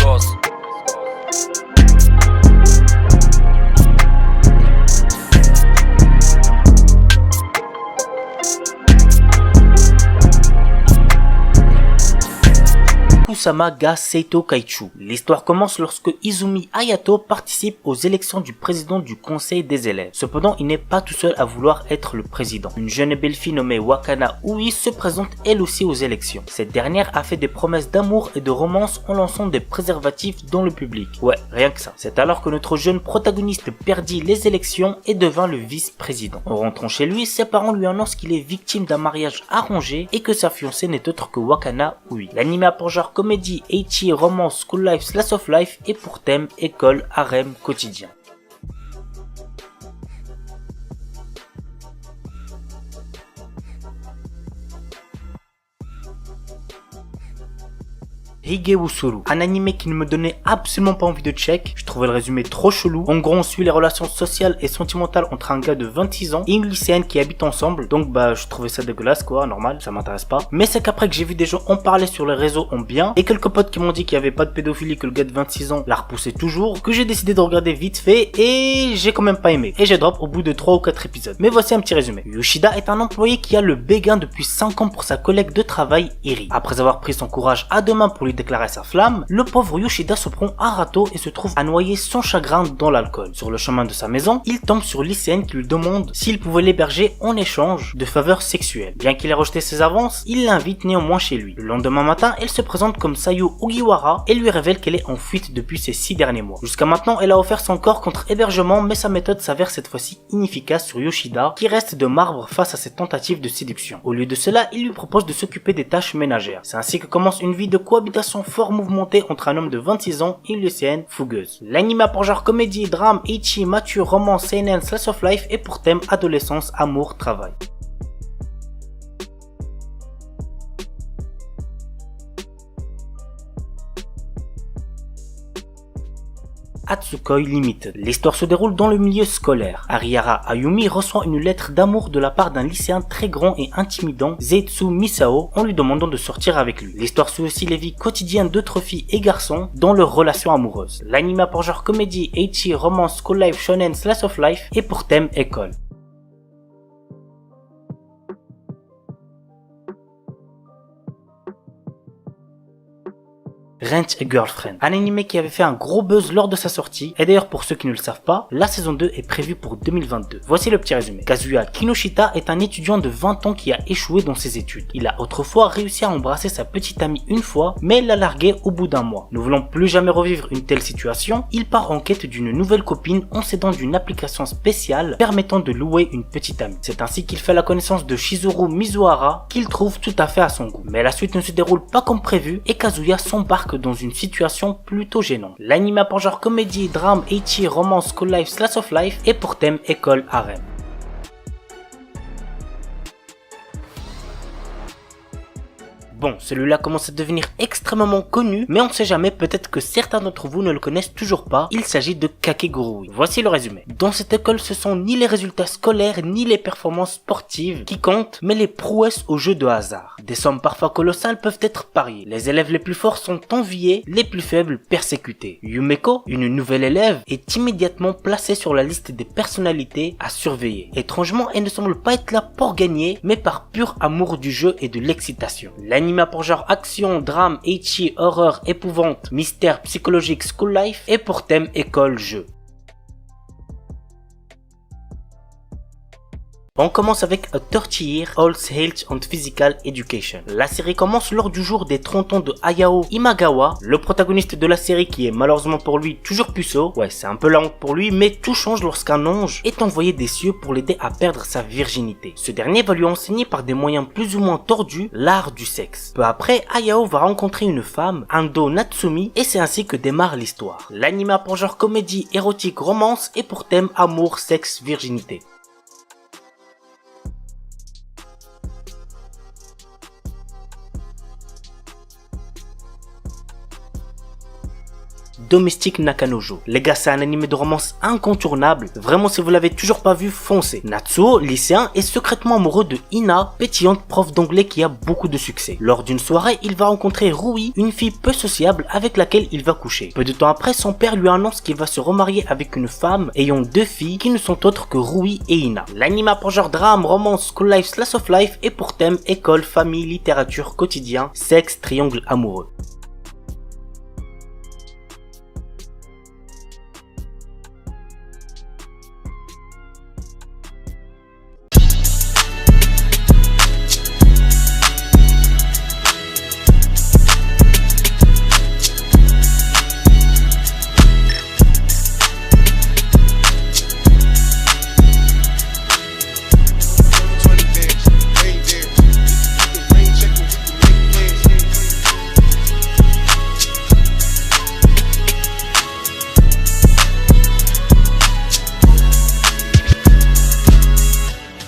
gosse. Kusama ga Seito Kaichu. L'histoire commence lorsque Izumi Hayato participe aux élections du président du conseil des élèves. Cependant, il n'est pas tout seul à vouloir être le président. Une jeune et belle fille nommée Wakana Ui se présente elle aussi aux élections. Cette dernière a fait des promesses d'amour et de romance en lançant des préservatifs dans le public. Ouais, rien que ça. C'est alors que notre jeune protagoniste perdit les élections et devint le vice-président. En rentrant chez lui, ses parents lui annoncent qu'il est victime d'un mariage arrangé et que sa fiancée n'est autre que Wakana Ui. L'anime a pour genre comédie, ecchi, romance, school life, slice of life et pour thème école, harem, quotidien. Hige Usuru, un animé qui ne me donnait absolument pas envie de check, je trouvais le résumé trop chelou. En gros, on suit les relations sociales et sentimentales entre un gars de 26 ans et une lycéenne qui habitent ensemble, donc je trouvais ça dégueulasse quoi, normal, ça m'intéresse pas. Mais c'est qu'après que j'ai vu des gens en parler sur les réseaux en bien, et quelques potes qui m'ont dit qu'il y avait pas de pédophilie, que le gars de 26 ans la repoussait toujours, que j'ai décidé de regarder vite fait et j'ai quand même pas aimé. Et j'ai drop au bout de 3 ou 4 épisodes. Mais voici un petit résumé. Yoshida est un employé qui a le béguin depuis 5 ans pour sa collègue de travail, Iri. Après avoir pris son courage à deux mains pour lui déclarer sa flamme, le pauvre Yoshida se prend un râteau et se trouve à noyer son chagrin dans l'alcool. Sur le chemin de sa maison, il tombe sur lycéenne qui lui demande s'il pouvait l'héberger en échange de faveurs sexuelles. Bien qu'il ait rejeté ses avances, il l'invite néanmoins chez lui. Le lendemain matin, elle se présente comme Sayu Ugiwara et lui révèle qu'elle est en fuite depuis ces 6 derniers mois. Jusqu'à maintenant, elle a offert son corps contre hébergement, mais sa méthode s'avère cette fois-ci inefficace sur Yoshida, qui reste de marbre face à ses tentatives de séduction. Au lieu de cela, il lui propose de s'occuper des tâches ménagères. C'est ainsi que commence une vie de cohabitation fort mouvementée entre un homme de 26 ans et une lycéenne fougueuse. L'anime a pour genre comédie, drame, ecchi, mature, romance, seinen, slice of life et pour thème adolescence, amour, travail. Atsukoi Limited. L'histoire se déroule dans le milieu scolaire. Arihara Ayumi reçoit une lettre d'amour de la part d'un lycéen très grand et intimidant, Zetsu Misao, en lui demandant de sortir avec lui. L'histoire suit aussi les vies quotidiennes d'autres filles et garçons dans leurs relations amoureuses. L'anime a pour genre comédie, ecchi, romance, school life, shonen, slice of life et pour thème école. Rent a Girlfriend, un animé qui avait fait un gros buzz lors de sa sortie, et d'ailleurs pour ceux qui ne le savent pas, la saison 2 est prévue pour 2022. Voici le petit résumé. Kazuya Kinoshita est un étudiant de 20 ans qui a échoué dans ses études. Il a autrefois réussi à embrasser sa petite amie une fois, mais l'a larguée au bout d'un mois. Ne voulant plus jamais revivre une telle situation, il part en quête d'une nouvelle copine en s'aidant d'une application spéciale permettant de louer une petite amie. C'est ainsi qu'il fait la connaissance de Shizuru Mizuhara, qu'il trouve tout à fait à son goût. Mais la suite ne se déroule pas comme prévu, et Kazuya s'embarque dans une situation plutôt gênante. L'anime a pour genre comédie, drame, ecchi, romance, school life, slice of life et pour thème école, harem. Bon, celui-là commence à devenir extrêmement connu, mais on sait jamais, peut-être que certains d'entre vous ne le connaissent toujours pas. Il s'agit de Kakegurui. Voici le résumé. Dans cette école, ce sont ni les résultats scolaires, ni les performances sportives qui comptent, mais les prouesses au jeu de hasard. Des sommes parfois colossales peuvent être pariées. Les élèves les plus forts sont enviés, les plus faibles persécutés. Yumeko, une nouvelle élève, est immédiatement placée sur la liste des personnalités à surveiller. Étrangement, elle ne semble pas être là pour gagner, mais par pur amour du jeu et de l'excitation. L'anime a pour genre action, drame, ecchi, horreur, épouvante, mystère psychologique, school life et pour thème école, jeu. On commence avec A 30 Year Old's Health and Physical Education. La série commence lors du jour des 30 ans de Hayao Imagawa, le protagoniste de la série qui est malheureusement pour lui toujours puceau. Ouais, c'est un peu la honte pour lui, mais tout change lorsqu'un ange est envoyé des cieux pour l'aider à perdre sa virginité. Ce dernier va lui enseigner par des moyens plus ou moins tordus l'art du sexe. Peu après, Hayao va rencontrer une femme, Ando Natsumi, et c'est ainsi que démarre l'histoire. L'anime a pour genre comédie, érotique, romance et pour thème amour, sexe, virginité. Domestic Nakanojo. Les gars, c'est un animé de romance incontournable. Vraiment, si vous l'avez toujours pas vu, foncez. Natsuo, lycéen, est secrètement amoureux de Ina, pétillante prof d'anglais qui a beaucoup de succès. Lors d'une soirée, il va rencontrer Rui, une fille peu sociable avec laquelle il va coucher. Peu de temps après, son père lui annonce qu'il va se remarier avec une femme ayant 2 filles qui ne sont autres que Rui et Ina. L'anime a pour genre drame, romance, school life, slice of life et pour thème école, famille, littérature, quotidien, sexe, triangle amoureux.